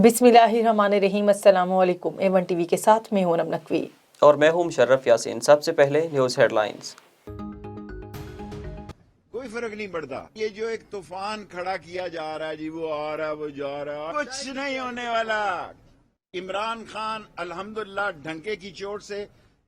बिस्मिल्लाहिर्रहमानिर्रहीम। अस्सलाम वालेकुम। A1 TV के साथ मैं हूं नम नकवी और मैं हूं मुशर्रफ यासीन। सबसे पहले न्यूज़ हेडलाइंस। कोई फर्क नहीं पड़ता। ये जो एक तूफान खड़ा किया जा रहा है जी, वो आ रहा है, वो जा रहा है, कुछ नहीं होने वाला। इमरान खान अल्हम्दुलिल्लाह ढंके की चोट से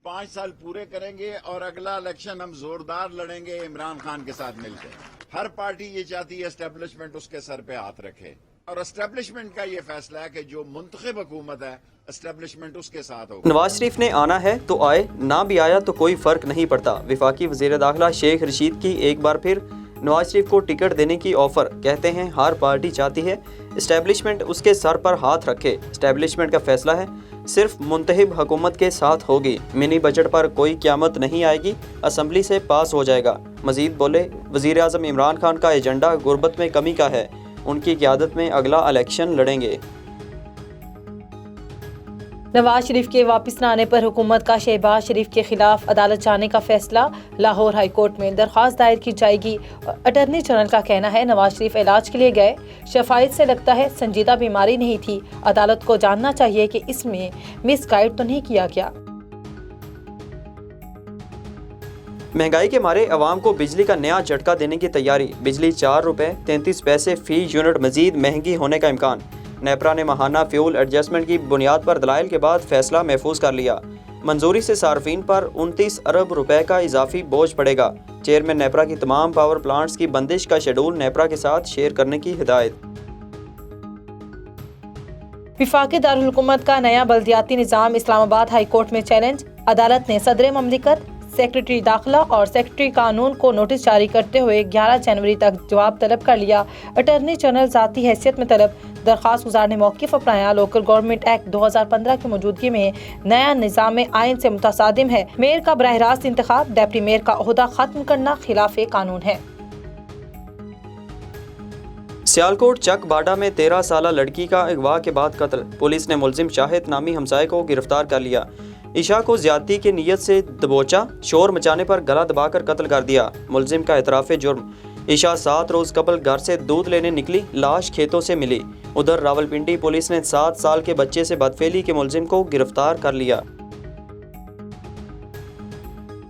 5 साल पूरे करेंगे और अगला इलेक्शन हम जोरदार लड़ेंगे इमरान खान के साथ मिलकर। हर पार्टी ये चाहती है एस्टेब्लिशमेंट उसके सर पे हाथ रखे, और एस्टेब्लिशमेंट का ये फैसला है कि जो मुंतखब हुकूमत है एस्टेब्लिशमेंट उसके साथ होगा। नवाज शरीफ ने आना है तो आए, ना भी आया तो कोई फर्क नहीं पड़ता। वफाकी वज़ीर दाखिला शेख रशीद की एक बार फिर नवाज शरीफ को टिकट देने की ऑफर। कहते हैं हर पार्टी चाहती है एस्टेब्लिशमेंट उसके सर पर हाथ रखे। एस्टेब्लिशमेंट का फैसला है सिर्फ मुंतखब हुकूमत के साथ होगी। मिनी बजट पर कोई क़यामत नहीं आएगी, असम्बली से पास हो जाएगा। मजीद बोले, वज़ीर आज़म इमरान खान का एजेंडा गुर्बत में कमी का है, उनकी क़यादत में अगला इलेक्शन लड़ेंगे। नवाज शरीफ के वापस न आने पर हुकूमत का शहबाज शरीफ के खिलाफ अदालत जाने का फैसला। लाहौर हाई कोर्ट में दरख्वास्त दायर की जाएगी। अटॉर्नी जनरल का कहना है नवाज शरीफ इलाज के लिए गए, शफायत से लगता है संजीदा बीमारी नहीं थी। अदालत को जानना चाहिए कि इसमें मिसगाइड तो नहीं किया गया। महंगाई के मारे अवाम को बिजली का नया झटका देने की तैयारी। बिजली 4 रुपये 33 पैसे फी यूनिट मजीद महंगी होने का इम्कान। नेपरा ने माहाना फ्यूल एडजस्टमेंट की बुनियाद पर दलाइल के बाद फैसला महफूज कर लिया। मंजूरी से सार्फिन पर 29 अरब रुपए का इजाफी बोझ पड़ेगा। चेयरमैन नेपरा की तमाम पावर प्लांट्स की बंदिश का शेड्यूल नेपरा के साथ शेयर करने की हिदायत। वफाकी दारुल हुकूमत का नया बल्दियाती निज़ाम इस्लामाबाद हाई कोर्ट में चैलेंज। अदालत ने सदर ममलिकत, सेक्रेटरी दाखिला और सेक्रेटरी कानून को नोटिस जारी करते हुए 11 जनवरी तक जवाब तलब कर लिया। अटॉर्नी जनरल ज़ाती हैसियत में तलब। दरख्वास्त गुजार ने मौक़िफ़ अपनाया। लोकल गवर्नमेंट एक्ट 2015 की मौजूदगी में नया निज़ाम आइन से मुतसादिम है। मेयर का बराह रास्त इंतखाब, डेप्टी मेयर का ओहदा खत्म करना खिलाफ कानून है। सियालकोट चक बाडा में 13 साला लड़की का अगवा के बाद कत्ल। पुलिस ने मुलजिम शाहिद नामी हमसाये को गिरफ्तार कर लिया। ईशा को ज्यादती की नीयत से दबोचा, शोर मचाने पर गला दबाकर कत्ल कर दिया। मुलजिम का एतराफ़ जुर्म। ईशा 7 रोज़ कबल घर से दूध लेने निकली, लाश खेतों से मिली। उधर रावलपिंडी पुलिस ने 7 साल के बच्चे से बदफेली के मुलजिम को गिरफ्तार कर लिया।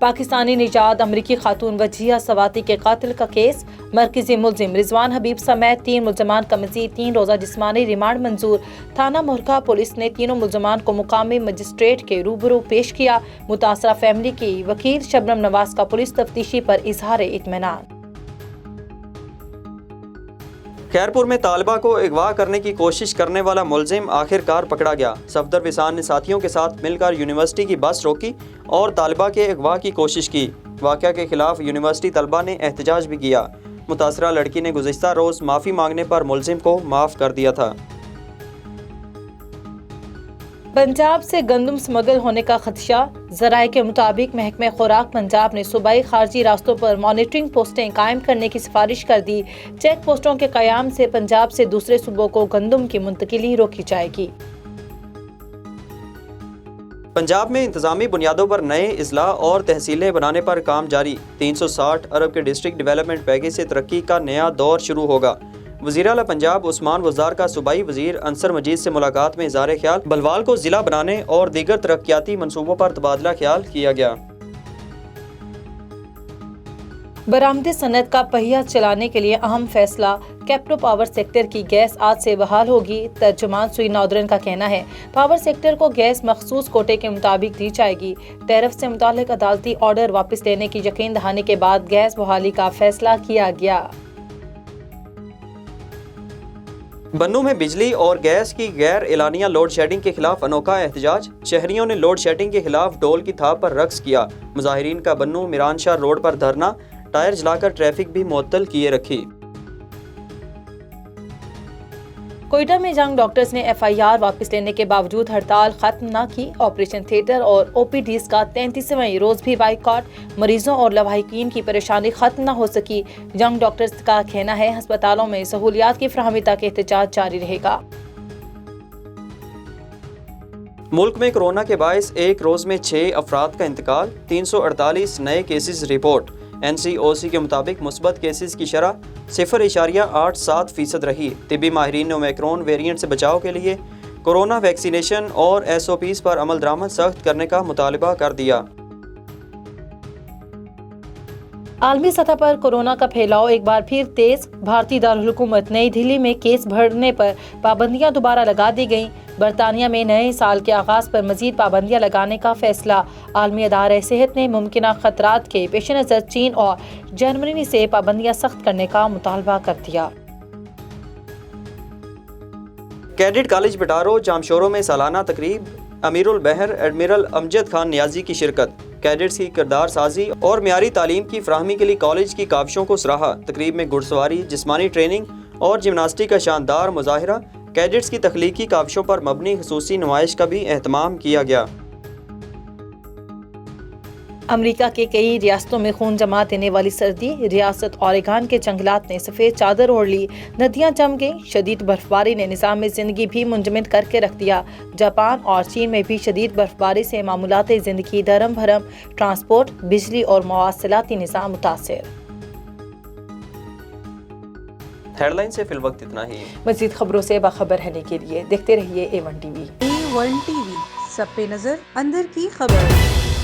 पाकिस्तानी निजात अमरीकी खातून वजिया सवाती के कातिल का केस। मरकजी मुलजिम रिजवान हबीब समेत 3 मुलजमान का मज़ीद 3 रोज़ा जिस्मानी रिमांड मंजूर। थाना मुरखा पुलिस ने तीनों मुलजमान को मुकामी मजिस्ट्रेट के रूबरू पेश किया। मुतासरा फैमिली की वकील शबनम नवाज का पुलिस तफ्तीशी पर इजहार इत्मीनान। खैरपुर में तालिबा को अगवा करने की कोशिश करने वाला मुलजिम आखिरकार पकड़ा गया। सफदर विसान ने साथियों के साथ मिलकर यूनिवर्सिटी की बस रोकी और तालिबा के अगवा की कोशिश की। वाक़या के खिलाफ यूनिवर्सिटी तलबा ने एहतजाज भी किया। मुतासरा लड़की ने गुज़िश्ता रोज़ माफ़ी मांगने पर मुलजिम को माफ़ कर दिया था। पंजाब से गंदम स्मगल होने का खदशा। ज़राए के मुताबिक महकमे खुराक पंजाब ने सूबाई खारजी रास्तों पर मॉनिटरिंग पोस्टें कायम करने की सिफारिश कर दी। चेक पोस्टों के क़याम से पंजाब से दूसरे सूबों को गंदम की मुंतकिली रोकी जाएगी। पंजाब में इंतजामी बुनियादों पर नए अजला और तहसीलें बनाने पर काम जारी। 360 अरब के डिस्ट्रिक्ट डेवलपमेंट पैकेज से तरक्की का नया दौर शुरू होगा। वज़ीर आला पंजाब उस्मान वज़ार का सूबाई वज़ीर अंसर मजीद से मुलाकात में इज़हार ख्याल। बलवाल को ज़िला बनाने और दीगर तरक्याती मनसूबों पर तबादला ख्याल किया गया। बरामदे सनत का पहिया चलाने के लिए अहम फैसला। कैप्टो पावर सेक्टर की गैस आज से बहाल होगी। तर्जुमान सुई नौदरन का कहना है पावर सेक्टर को गैस मखसूस कोटे के मुताबिक दी जाएगी। टैरिफ से मुतालिक अदालती ऑर्डर वापस लेने की यकीन दहानी के बाद गैस बहाली का फैसला किया गया। बन्नू में बिजली और गैस की गैर एलानिया लोड शेडिंग के खिलाफ अनोखा एहतजाज। शहरियों ने लोड शेडिंग के खिलाफ ढोल की थाप पर रक्स किया। मुजाहिरीन का बन्नू मिरानशाह रोड पर धरना, टायर जलाकर ट्रैफिक भी मुअत्तल किए रखी। कोयटा में यंग डॉक्टर्स ने FIR वापस लेने के बावजूद हड़ताल खत्म न की। ऑपरेशन थिएटर और OPDs का 33वें रोज भी बाइकॉट। मरीजों और लवाहिकीन की परेशानी खत्म न हो सकी। यंग डॉक्टर्स का कहना है अस्पतालों में सहूलियात की फराहमी तक एहतजाज जारी रहेगा। मुल्क में कोरोना के बायस एक रोज में 6 अफराद का इंतकाल। 348 नए केसेस रिपोर्ट। NCOC के मुताबिक मुस्बत केसेस की शरह 0.87% रही। तिब्बी माहिरीन ने ओमिक्रॉन वेरिएंट से बचाव के लिए कोरोना वैक्सीनेशन और SOPs पर अमल दरामद सख्त करने का मुतालबा कर दिया। आलमी सतह पर कोरोना का फैलाव एक बार फिर तेज। भारतीय दारुल हुकूमत नई दिल्ली में केस बढ़ने पर पाबंदियां दोबारा लगा दी गईं। बरतानिया में नए साल के आगाज पर मजीद पाबंदियां लगाने का फैसला। आलमी अदारे सेहत ने मुमकिन खतरात के पेश नज़र चीन और जर्मनी से पाबंदियां सख्त करने का मुतालबा कर दिया। कैडेट कॉलेज बटारो जामशोरों में सालाना तकरीब। अमीरुल बहर एडमिरल अमजद खान नियाजी की शिरकत। कैडेट्स की किरदार साजी और मियारी तालीम की फराहमी के लिए कॉलेज की काविशों को सराहा। तकरीब में घुड़सवारी, जिस्मानी ट्रेनिंग और जिमनास्टिक का शानदार मुजाहिरा। कैडेट्स की तख्लीकी काविशों पर मबनी खुसूसी नुमाइश का भी एहतमाम किया गया। अमेरिका के कई रियासतों में खून जमा देने वाली सर्दी। रियासत ओरेगन के जंगलात ने सफ़ेद चादर ओढ़ ली। नदियां जम गईं। शदीद बर्फबारी ने निज़ाम में ज़िंदगी भी मुंजमद करके रख दिया। जापान और चीन में भी शदीद बर्फबारी से मामूलाती ज़िंदगी दरम भरम। ट्रांसपोर्ट, बिजली और मवासलाती निज़ाम मुतासिर। हेडलाइन से फिल वक्त इतना ही। मज़ीद खबरों से बाखबर रहने के लिए देखते रहिए A1 TV। A1 TV, सब पे नजर, अंदर की खबर।